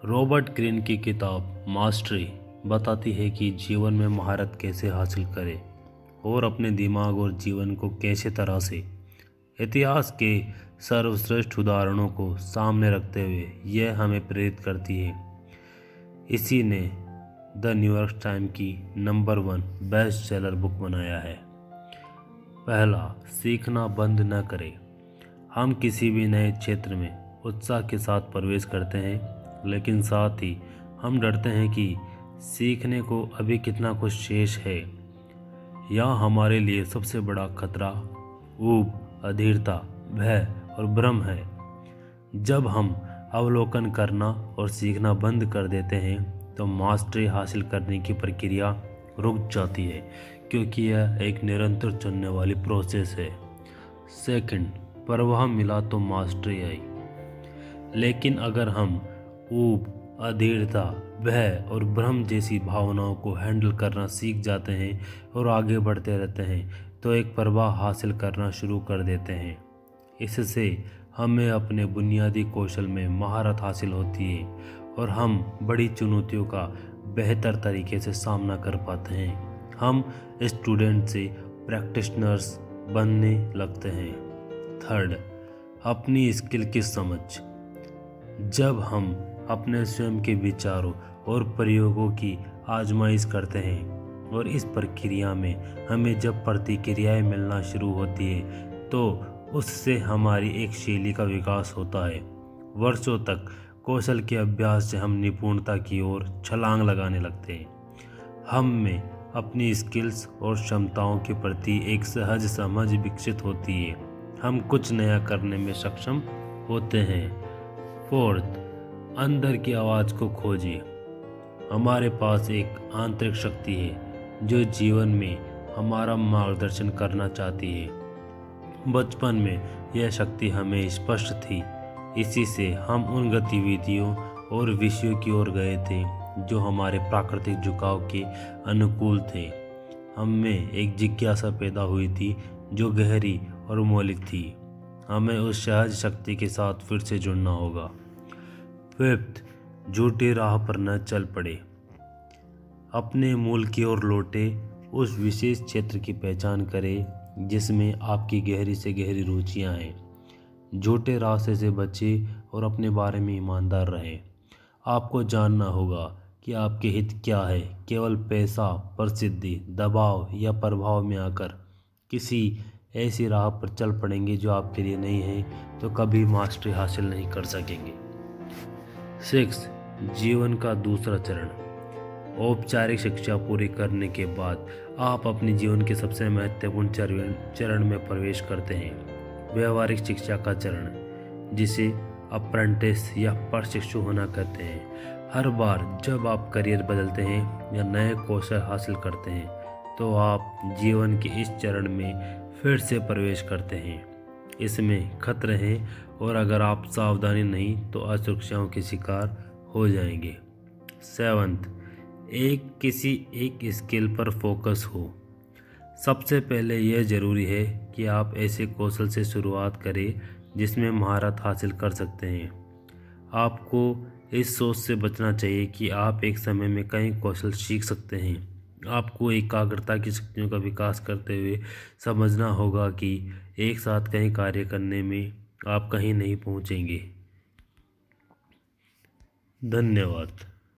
Robert Greene की किताब mastery बताती है कि जीवन में महारत कैसे हासिल करें और अपने दिमाग और जीवन को कैसे तरह से इतिहास के सर्वश्रेष्ठ उदाहरणों को सामने रखते हुए यह हमें प्रेरित करती है। इसी ने द न्यूयॉर्क टाइम की नंबर 1 बेस्ट सेलर बुक बनाया है। पहला, सीखना बंद न करें। हम किसी भी नए क्षेत्र में उत्साह के साथ प्रवेश करते हैं, लेकिन साथ ही हम डरते हैं कि सीखने को अभी कितना कुछ शेष है। यहाँ हमारे लिए सबसे बड़ा खतरा ऊब, अधीरता, भय और भ्रम है। जब हम अवलोकन करना और सीखना बंद कर देते हैं तो मास्टरी हासिल करने की प्रक्रिया रुक जाती है, क्योंकि यह एक निरंतर चलने वाली प्रोसेस है। सेकंड, प्रवाह मिला तो मास्टरी आई। लेकिन अगर हम ऊब, अधीरता, भय और भ्रम जैसी भावनाओं को हैंडल करना सीख जाते हैं और आगे बढ़ते रहते हैं तो एक प्रवाह हासिल करना शुरू कर देते हैं। इससे हमें अपने बुनियादी कौशल में महारत हासिल होती है और हम बड़ी चुनौतियों का बेहतर तरीके से सामना कर पाते हैं। हम स्टूडेंट से प्रैक्टिशनर्स बनने लगते हैं। थर्ड, अपनी स्किल की समझ। जब हम अपने स्वयं के विचारों और प्रयोगों की आजमाइश करते हैं और इस प्रक्रिया में हमें जब प्रतिक्रियाएं मिलना शुरू होती है तो उससे हमारी एक शैली का विकास होता है। वर्षों तक कौशल के अभ्यास से हम निपुणता की ओर छलांग लगाने लगते हैं। हम में अपनी स्किल्स और क्षमताओं के प्रति एक सहज समझ विकसित होती है। हम कुछ नया करने में सक्षम होते हैं। फोर्थ, अंदर की आवाज़ को खोजिए। हमारे पास एक आंतरिक शक्ति है जो जीवन में हमारा मार्गदर्शन करना चाहती है। बचपन में यह शक्ति हमें स्पष्ट थी, इसी से हम उन गतिविधियों और विषयों की ओर गए थे जो हमारे प्राकृतिक झुकाव के अनुकूल थे। हम में एक जिज्ञासा पैदा हुई थी जो गहरी और मौलिक थी। हमें उस सहज शक्ति के साथ फिर से जुड़ना होगा। फिफ्थ, झूठी राह पर न चल पड़े। अपने मूल की ओर लौटे। उस विशेष क्षेत्र की पहचान करें जिसमें आपकी गहरी से गहरी रुचियां हैं। झूठे रास्ते से बचें और अपने बारे में ईमानदार रहें। आपको जानना होगा कि आपके हित क्या है। केवल पैसा, प्रसिद्धि, दबाव या प्रभाव में आकर किसी ऐसी राह पर चल पड़ेंगे जो आपके लिए नहीं है तो कभी मास्टरी हासिल नहीं कर सकेंगे। 6, जीवन का दूसरा चरण। औपचारिक शिक्षा पूरी करने के बाद आप अपने जीवन के सबसे महत्वपूर्ण चरण में प्रवेश करते हैं, व्यावहारिक शिक्षा का चरण, जिसे अप्रेंटिस या प्रशिक्षु होना कहते हैं। हर बार जब आप करियर बदलते हैं या नए कौशल हासिल करते हैं तो आप जीवन के इस चरण में फिर से प्रवेश करते हैं। इसमें खतरे हैं और अगर आप सावधानी नहीं तो असुरक्षाओं के शिकार हो जाएंगे। 7, किसी एक स्किल पर फोकस हो। सबसे पहले यह ज़रूरी है कि आप ऐसे कौशल से शुरुआत करें जिसमें महारत हासिल कर सकते हैं। आपको इस सोच से बचना चाहिए कि आप एक समय में कई कौशल सीख सकते हैं। आपको एकाग्रता की शक्तियों का विकास करते हुए समझना होगा कि एक साथ कई कार्य करने में आप कहीं नहीं पहुंचेंगे। धन्यवाद।